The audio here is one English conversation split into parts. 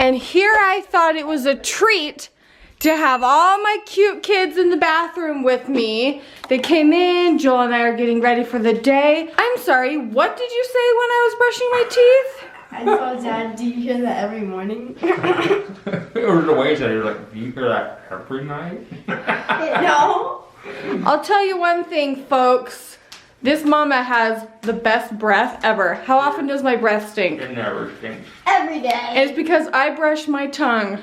And here I thought it was a treat to have all my cute kids in the bathroom with me. They came in, Joel and I are getting ready for the day. I'm sorry, what did you say when I was brushing my teeth? I told Dad, do you hear that every morning? Or the way that you're like, do you hear that every night? No. I'll tell you one thing, folks. This mama has the best breath ever. How often does my breath stink? It never stinks. Every day. It's because I brush my tongue.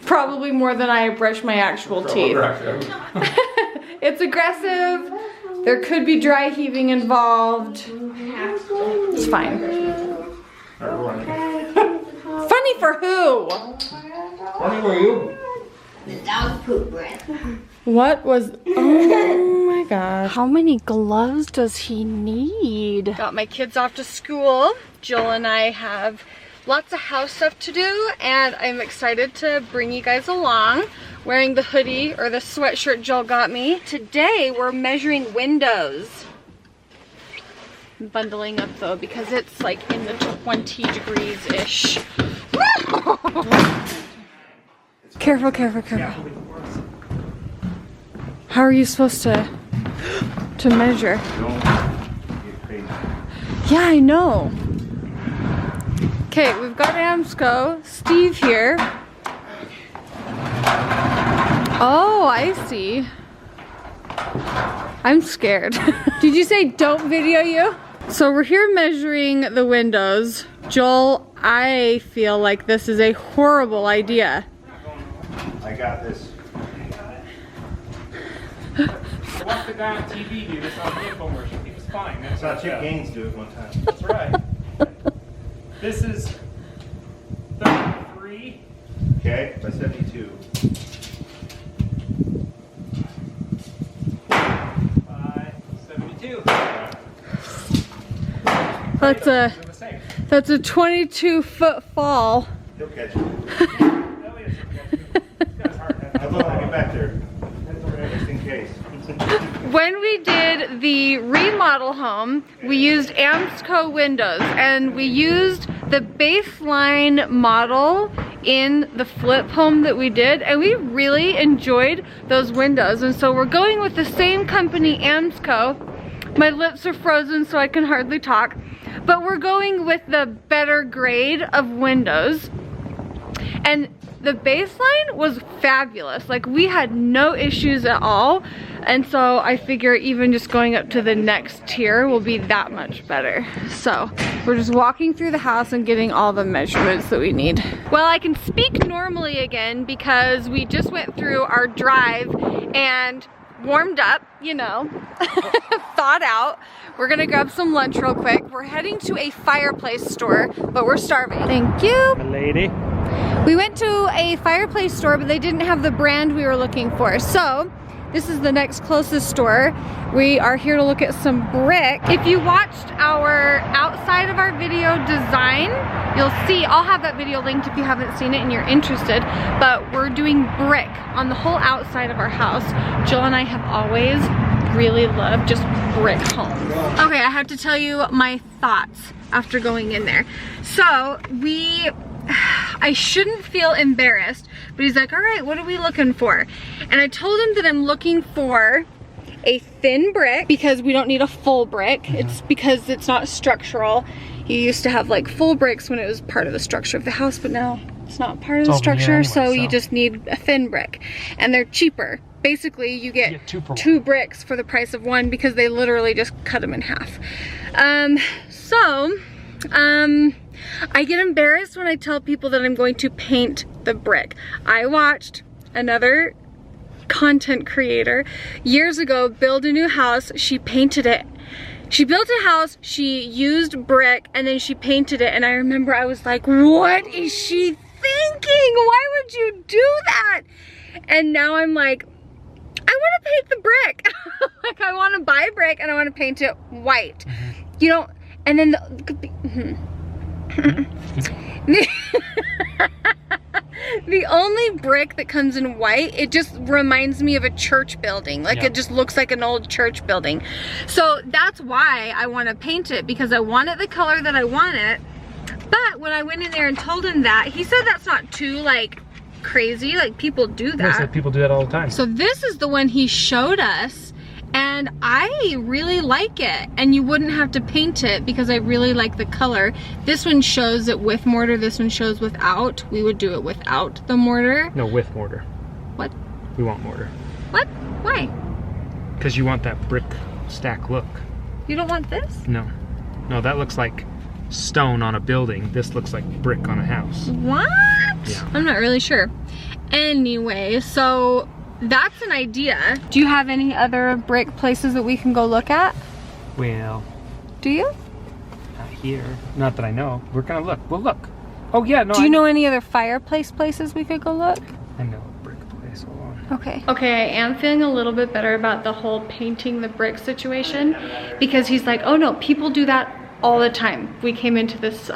Probably more than I brush my actual teeth. It's aggressive. There could be dry heaving involved. It's fine. Funny for who? Funny for you. The dog poop breath. What was, oh my gosh. How many gloves does he need? Got my kids off to school. Jill and I have lots of house stuff to do, and I'm excited to bring you guys along. Wearing the hoodie or the sweatshirt Jill got me. Today we're measuring windows. I'm bundling up though because it's like in the 20 degrees-ish. Careful, careful, careful. How are you supposed to measure? Yeah, I know. Okay, we've got Amsco, Steve here. Oh, I see. I'm scared. Did you say don't video you? So we're here measuring the windows. Joel, I feel like this is a horrible idea. I got this. Watch the guy on TV do this on the infomercial. He was fine. I saw Chip Gaines do it one time. That's right. This is 33. Okay, by 72. 72. That's a 22-foot fall. He'll catch it. I'll look, I'll get back there. Just in case. When we did the remodel home, we used Amsco windows, and we used the baseline model in the flip home that we did, and we really enjoyed those windows. And so we're going with the same company, Amsco. My lips are frozen so I can hardly talk, but we're going with the better grade of windows. And the baseline was fabulous. Like, we had no issues at all. And so I figure even just going up to the next tier will be that much better. So we're just walking through the house and getting all the measurements that we need. Well, I can speak normally again because we just went through our drive and warmed up, you know, thawed out. We're gonna grab some lunch real quick. We're heading to a fireplace store, but we're starving. Thank you. Lady. We went to a fireplace store, but they didn't have the brand we were looking for. So this is the next closest store. We are here to look at some brick. If you watched our outside of our video design, you'll see, I'll have that video linked if you haven't seen it and you're interested, but we're doing brick on the whole outside of our house. Jill and I have always really loved just brick homes. Okay, I have to tell you my thoughts after going in there. So I shouldn't feel embarrassed, but he's like, all right, what are we looking for? And I told him that I'm looking for a thin brick because we don't need a full brick. It's because it's not structural. You used to have like full bricks when it was part of the structure of the house, but now it's not part of the structure, anyway, so you just need a thin brick. And they're cheaper. Basically, you get two bricks for the price of one because they literally just cut them in half. I get embarrassed when I tell people that I'm going to paint the brick. I watched another content creator years ago build a new house. She painted it. She built a house, she used brick, and then she painted it. And I remember I was like, what is she thinking? Why would you do that? And now I'm like, I want to paint the brick. Like, I want to buy a brick and I want to paint it white. You know, and then the only brick that comes in white, it just reminds me of a church building. Like, it just looks like an old church building. So that's why I want to paint it, because I want it the color that I want it. But But when I went in there and told him that, he said that's not too like crazy, like people do that. I said people do that all the time. So this is the one he showed us, and I really like it. And you wouldn't have to paint it because I really like the color. This one shows it with mortar, this one shows without. We would do it without the mortar. No, with mortar. What? We want mortar. What? Why? Because you want that brick stack look. You don't want this? No. No, that looks like stone on a building. This looks like brick on a house. What? Yeah. I'm not really sure. Anyway, so that's an idea. Do you have any other brick places that we can go look at? Well, Do you? not here. Not that I know. We're gonna look. We'll look. Oh yeah, no. Do you know any other fireplace places we could go look? I know a brick place. Hold on. Okay. Okay, I am feeling a little bit better about the whole painting the brick situation because he's like, oh no, people do that all the time. We came into this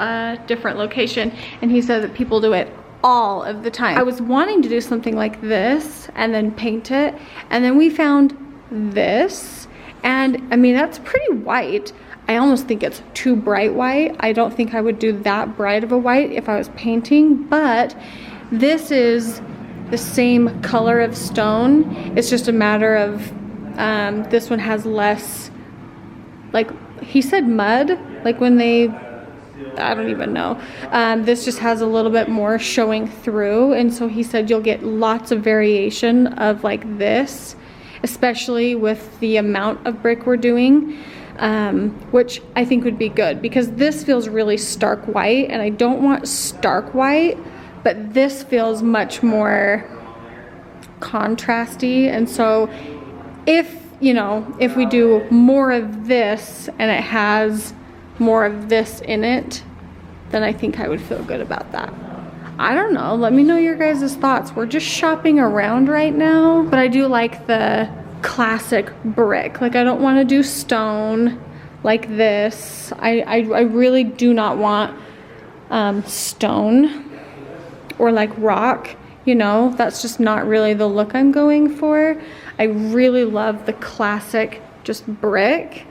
different location and he said that people do it all of the time. I was wanting to do something like this and then paint it, and then we found this, and I mean that's pretty white. I almost think it's too bright white. I don't think I would do that bright of a white if I was painting, but this is the same color of stone. It's just a matter of this one has less, like he said mud, like when they, I don't even know. This just has a little bit more showing through, and so he said you'll get lots of variation of like this, especially with the amount of brick we're doing, which I think would be good because this feels really stark white and I don't want stark white, but this feels much more contrasty. And so if, you know, if we do more of this and it has more of this in it, then I think I would feel good about that. I don't know, let me know your guys' thoughts. We're just shopping around right now, but I do like the classic brick. Like I don't want to do stone like this. I really do not want stone or like rock, you know, that's just not really the look I'm going for. I really love the classic just brick.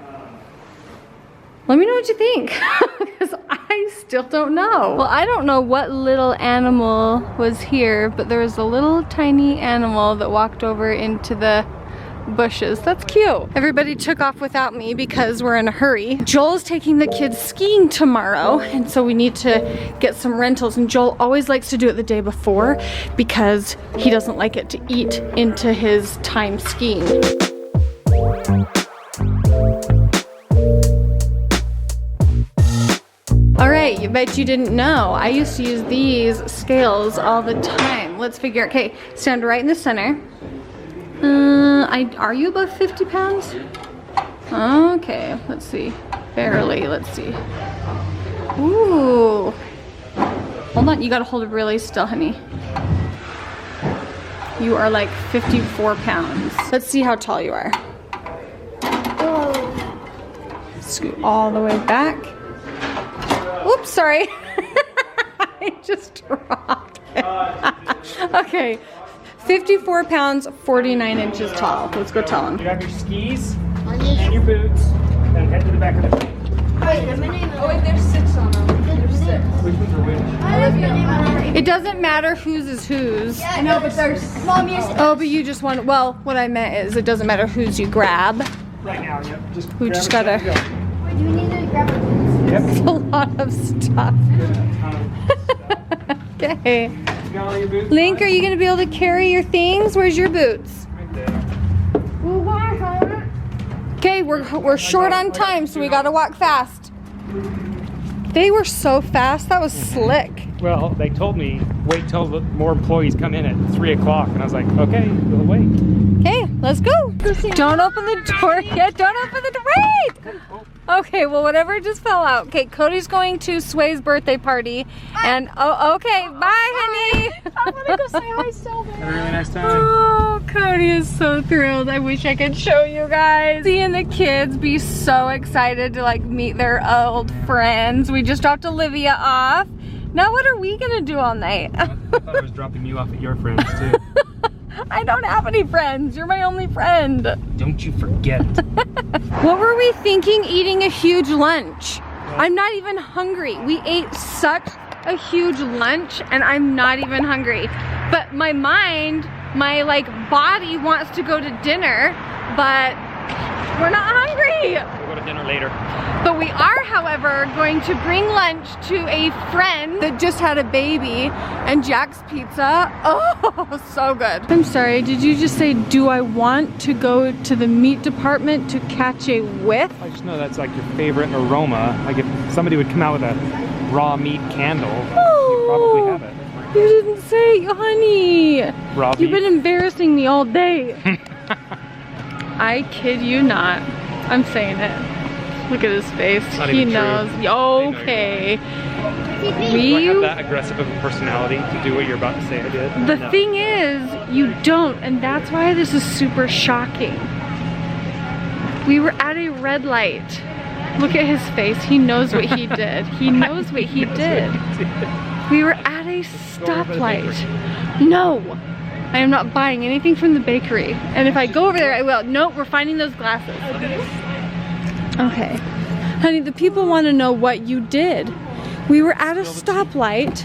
Let me know what you think, because I still don't know. Well, I don't know what little animal was here, but there was a little tiny animal that walked over into the bushes. That's cute. Everybody took off without me because we're in a hurry. Joel's taking the kids skiing tomorrow, and so we need to get some rentals, and Joel always likes to do it the day before because he doesn't like it to eat into his time skiing. All right, you bet you didn't know. I used to use these scales all the time. Let's figure, okay, stand right in the center. Are you above 50 pounds? Okay, let's see. Barely, let's see. Ooh. Hold on, you gotta hold it really still, honey. You are like 54 pounds. Let's see how tall you are. Scoot all the way back. Oops, sorry. I just dropped it. Okay, 54 pounds, 49 inches tall. Let's go tell him. You have your skis and your boots, then head to the back of the plane. Oh wait, there's 6 on them. There's 6. Which ones are which? It doesn't matter whose is whose. I know, but there's Oh, but you just want, well, what I meant is it doesn't matter whose you grab. Right now, yep. We just gotta, Wait, do we need to grab a Yep. it's a lot of stuff. Okay. You got all your boots? Link, are you gonna be able to carry your things? Where's your boots? Right there. Okay, we're short on time, so we gotta walk fast. They were so fast, that was slick. Well, they told me wait till more employees come in at 3 o'clock, and I was like, okay, we'll wait. Okay, let's go. Don't open the door yet. Don't open the door. Wait! Okay, well, whatever just fell out. Okay, Cody's going to Sway's birthday party. And, oh, okay, bye, honey. I want to go say hi so bad. Have a really nice time. Oh, Cody is so thrilled. I wish I could show you guys. Seeing the kids be so excited to like meet their old friends. We just dropped Olivia off. Now what are we gonna do all night? I thought I was dropping you off at your friends too. I don't have any friends. You're my only friend. Don't you forget. What were we thinking eating a huge lunch? I'm not even hungry. We ate such a huge lunch and I'm not even hungry. But my mind, my like body wants to go to dinner, but we're not hungry. We'll go to dinner later. But we are, however, going to bring lunch to a friend that just had a baby, and Jack's Pizza. Oh, so good. I'm sorry, did you just say, do I want to go to the meat department to catch a whiff? I just know that's like your favorite aroma. Like if somebody would come out with a raw meat candle, you'd probably have it. You didn't say, honey. Raw You've beef. been embarrassing me all day. I kid you not. I'm saying it. Look at his face. Not He even true. knows. Okay. Do I have that aggressive of a personality to do what you're about to say I did? The No. thing is, you don't, and that's why this is super shocking. We were at a red light. Look at his face. He knows what he did. He knows what he did. We were at a stoplight. No, I am not buying anything from the bakery. And if I go over there, I will. No, we're finding those glasses. Okay. Honey, the people want to know what you did. We were at a stoplight.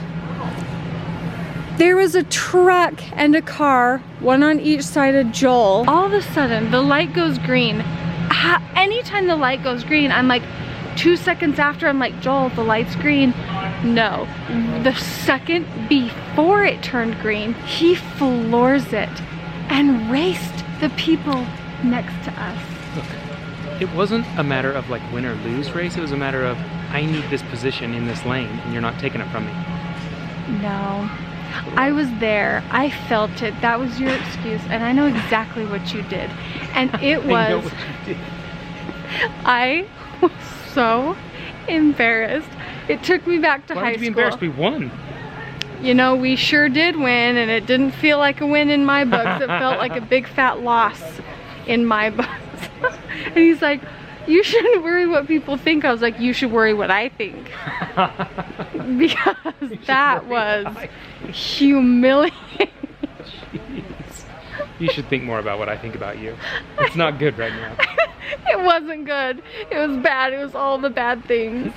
There was a truck and a car, one on each side of Joel. All of a sudden, the light goes green. Anytime the light goes green, I'm like, 2 seconds after, I'm like, Joel, the light's green. No. The second before it turned green, he floors it and raced the people next to us. Look, it wasn't a matter of like win or lose race. It was a matter of I need this position in this lane and you're not taking it from me. No. I was there. I felt it. That was your excuse. And I know exactly what you did. And it I know was... what you did. I was so embarrassed. It took me back to Why high would you be school. embarrassed? We won. You know, we sure did win, and it didn't feel like a win in my books. It felt like a big fat loss in my books. And he's like, you shouldn't worry what people think. I was like, you should worry what I think. Because that was humiliating. Jeez. You should think more about what I think about you. It's not good right now. It wasn't good. It was bad. It was all the bad things.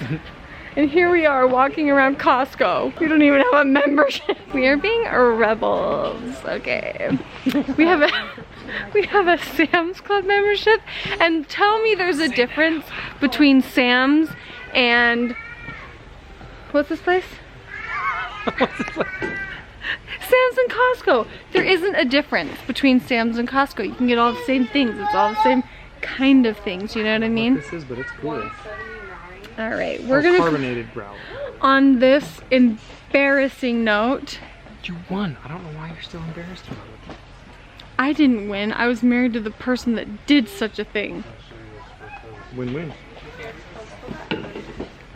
And here we are walking around Costco. We don't even have a membership. We are being rebels. Okay. We have a Sam's Club membership. And tell me there's a difference between Sam's and what's this place? Sam's and Costco. There isn't a difference between Sam's and Costco. You can get all the same things. It's all the same kind of things. You know what I mean? This is, but it's cool. All right, we're gonna carbonated growler. on this embarrassing note. You won. I don't know why you're still embarrassed about it. I didn't win. I was married to the person that did such a thing. Win-win.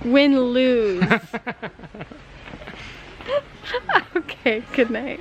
Win-lose. Okay, good night.